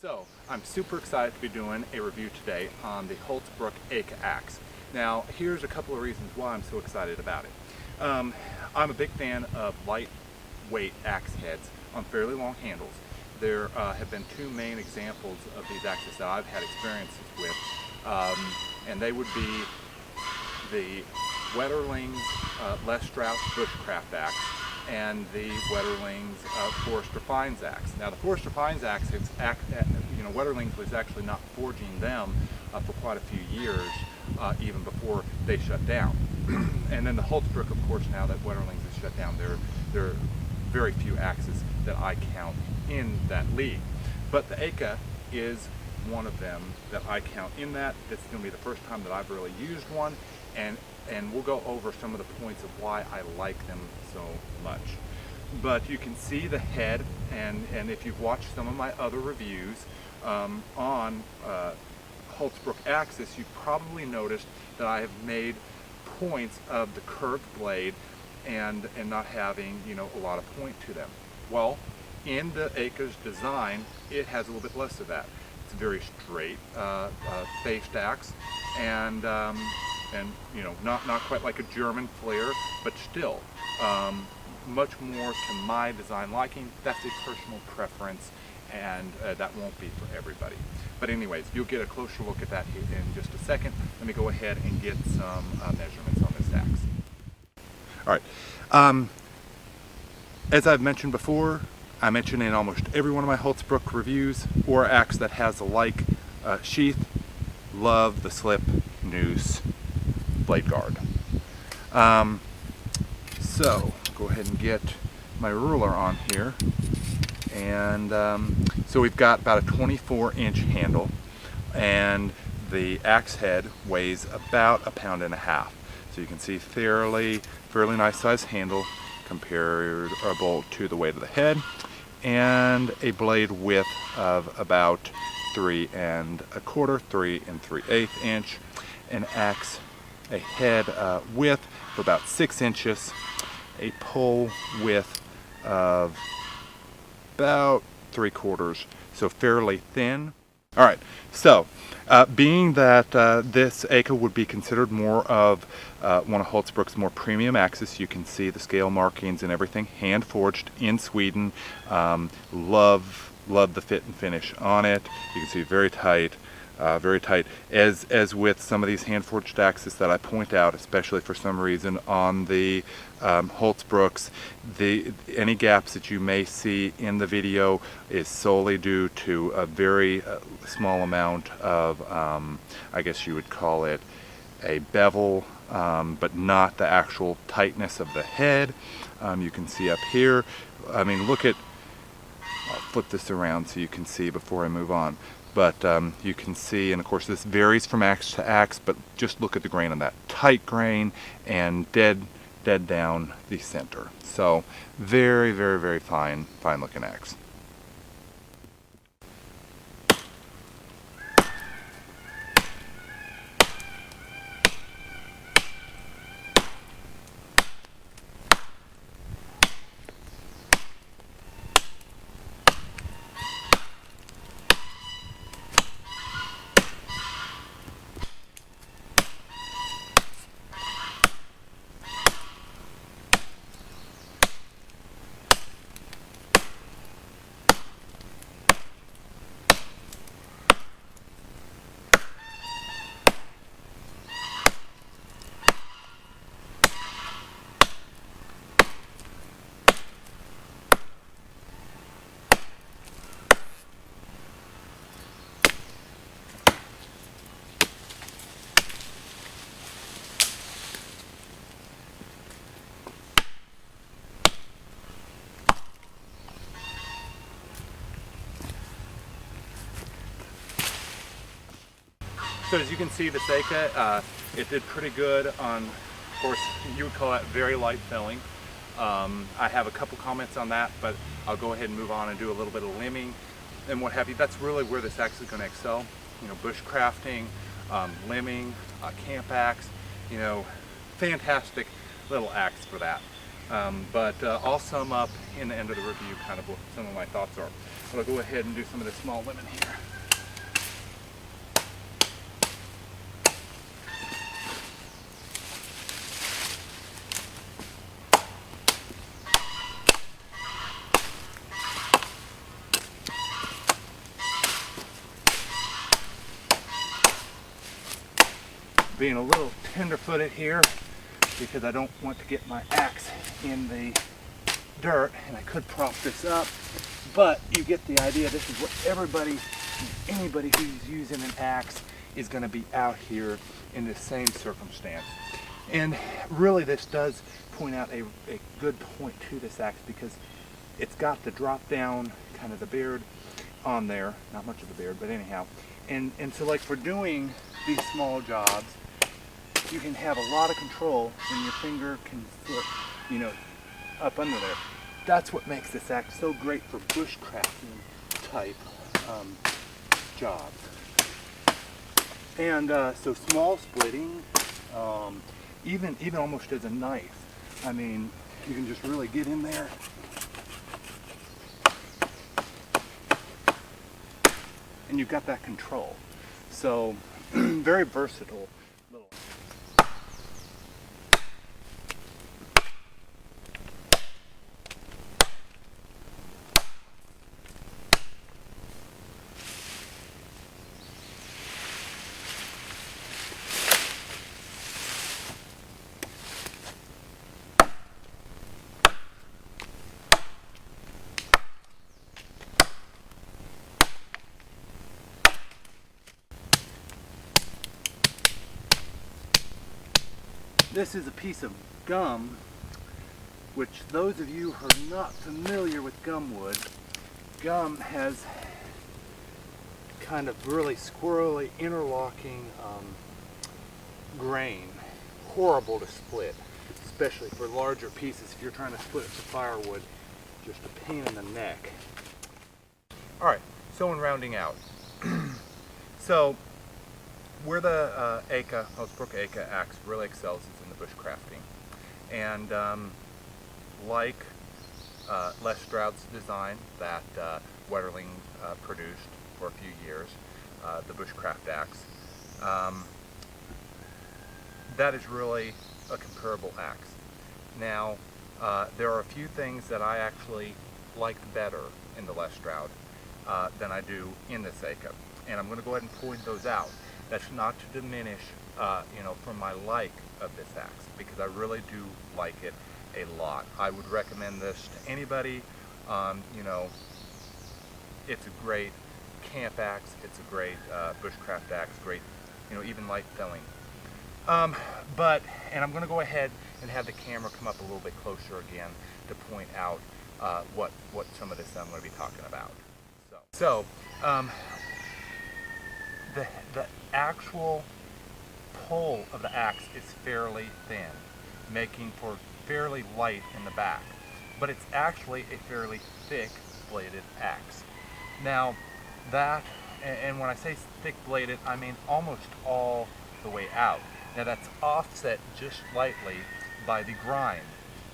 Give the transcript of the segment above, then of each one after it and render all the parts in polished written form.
So, I'm super excited to be doing a review today on the Hults Bruk Akka axe. Now, here's a couple of reasons why I'm so excited about it. I'm a big fan of lightweight axe heads on fairly long handles. There have been two main examples of these axes that I've had experiences with, and they would be the Wetterling's Les Strauss Bushcraft axe and the Wetterling's Forester Fines axe. Now, the Forester Fines axe, Wetterlings was actually not forging them for quite a few years, even before they shut down. And then the Hults Bruk, of course, now that Wetterlings is shut down, there are very few axes that I count in that league. But the Akka is one of them that I count in that. This is going to be the first time that I've really used one, and we'll go over some of the points of why I like them so much. But you can see the head, and if you've watched some of my other reviews on Hults Bruk axes, you've probably noticed that I have made points of the curved blade and not having, a lot of point to them. Well, in the Akka's design, it has a little bit less of that. It's a very straight faced axe, and not quite like a German flare, but still much more to my design liking. That's a personal preference, and that won't be for everybody. But anyways, you'll get a closer look at that in just a second. Let me go ahead and get some measurements on this axe. All right. As I've mentioned before, I mention in almost every one of my Hults Bruk reviews, or axe that has a like sheath, love the slip noose blade guard. So go ahead and get my ruler on here, and so we've got about a 24-inch handle, and the axe head weighs about 1.5 pounds. So you can see fairly nice size handle comparable to the weight of the head, and a blade width of about 3 3/8 inch, an axe, a head width of about 6 inches, a pole width of about 3/4, so fairly thin. All right, so being that this Akka would be considered more of one of Hults Bruk's more premium axes, you can see the scale markings and everything, hand forged in Sweden. Love the fit and finish on it. You can see very tight. Very tight, as with some of these hand-forged axes that I point out, especially for some reason on the Hults Bruks. Any gaps that you may see in the video is solely due to a very small amount of, I guess you would call it a bevel, but not the actual tightness of the head. You can see up here, I mean, look at, I'll flip this around so you can see before I move on. But you can see, and of course this varies from axe to axe, but just look at the grain on that. Tight grain and dead down the center. So very fine looking axe. So as you can see, this Akka, it did pretty good on, of course, you would call that very light filling. I have a couple comments on that, but I'll go ahead and move on and do a little bit of limbing and what have you. That's really where this axe is going to excel. Bushcrafting, limbing, camp axe, fantastic little axe for that. But I'll sum up in the end of the review kind of what some of my thoughts are. But I'll go ahead and do some of the small lemon here. Being a little tender-footed here because I don't want to get my axe in the dirt, and I could prop this up, but you get the idea. This is what anybody who's using an axe is going to be out here in the same circumstance. And really this does point out a good point to this axe, because it's got the drop down, kind of the beard on there, not much of the beard, but anyhow. And so like for doing these small jobs, you can have a lot of control and your finger can fit, you know, up under there. That's what makes this axe so great for bushcrafting type jobs. And so small splitting, even almost as a knife. I mean, you can just really get in there. And you've got that control. So very versatile little. This is a piece of gum, which those of you who are not familiar with gum wood, gum has kind of really squirrely interlocking grain. Horrible to split, especially for larger pieces. If you're trying to split it for firewood, just a pain in the neck. All right, so in rounding out, so where the Akka, Bruk Akka axe really excels is in the bushcrafting. And like Les Stroud's design that Wetterling produced for a few years, the bushcraft axe, that is really a comparable axe. Now, there are a few things that I actually liked better in the Les Stroud than I do in this Akka, and I'm going to go ahead and point those out. That's not to diminish, from my like of this axe, because I really do like it a lot. I would recommend this to anybody. It's a great camp axe. It's a great bushcraft axe. Great, even light felling. And I'm going to go ahead and have the camera come up a little bit closer again to point out what some of this I'm going to be talking about. The actual pole of the axe is fairly thin, making for fairly light in the back, but it's actually a fairly thick bladed axe. Now that, and when I say thick bladed, I mean almost all the way out. Now that's offset just slightly by the grind,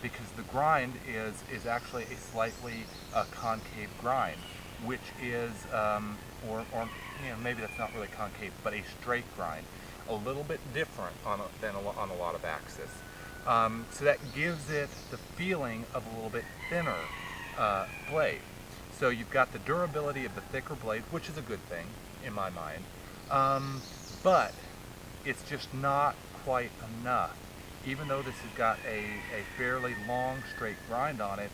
because the grind is actually a slightly concave grind, which is, maybe that's not really concave, but a straight grind, a little bit different than on a lot of axes. So that gives it the feeling of a little bit thinner blade. So you've got the durability of the thicker blade, which is a good thing in my mind, but it's just not quite enough. Even though this has got a fairly long straight grind on it,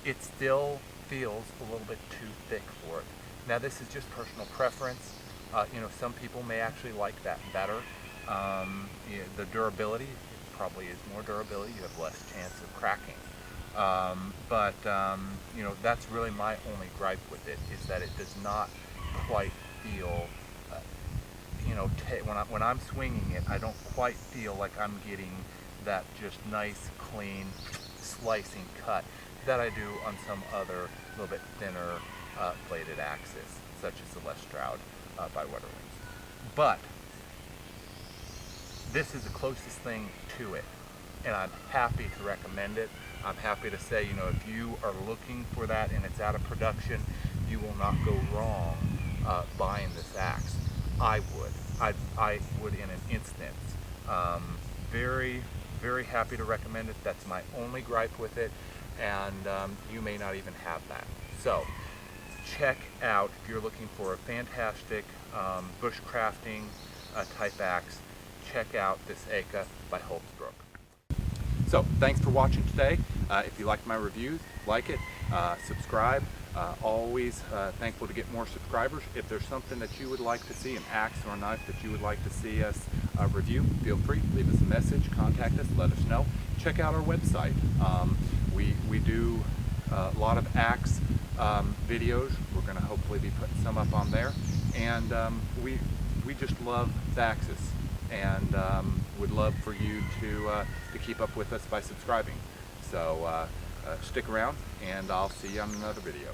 it still feels a little bit too thick for it. Now this is just personal preference. Some people may actually like that better. The durability probably is more durability. You have less chance of cracking. That's really my only gripe with it, is that it does not quite feel, when I'm swinging it, I don't quite feel like I'm getting that just nice, clean, slicing cut that I do on some other little bit thinner bladed axes, such as the Les Stroud by Wetterlings. But this is the closest thing to it. and I'm happy to recommend it. I'm happy to say, you know, if you are looking for that and it's out of production, you will not go wrong buying this axe. I would in an instant. Very, very happy to recommend it. That's my only gripe with it, and you may not even have that. So check out, if you're looking for a fantastic bushcrafting type axe, check out this Akka by Hults, Bruk. So thanks for watching today. If you liked my reviews, like it, subscribe. Always thankful to get more subscribers. If there's something that you would like to see, an axe or a knife that you would like to see us review, feel free, leave us a message, contact us, let us know. Check out our website. We do a lot of axe videos. We're going to hopefully be putting some up on there. And we just love the axes, and would love for you to keep up with us by subscribing. So stick around, and I'll see you on another video.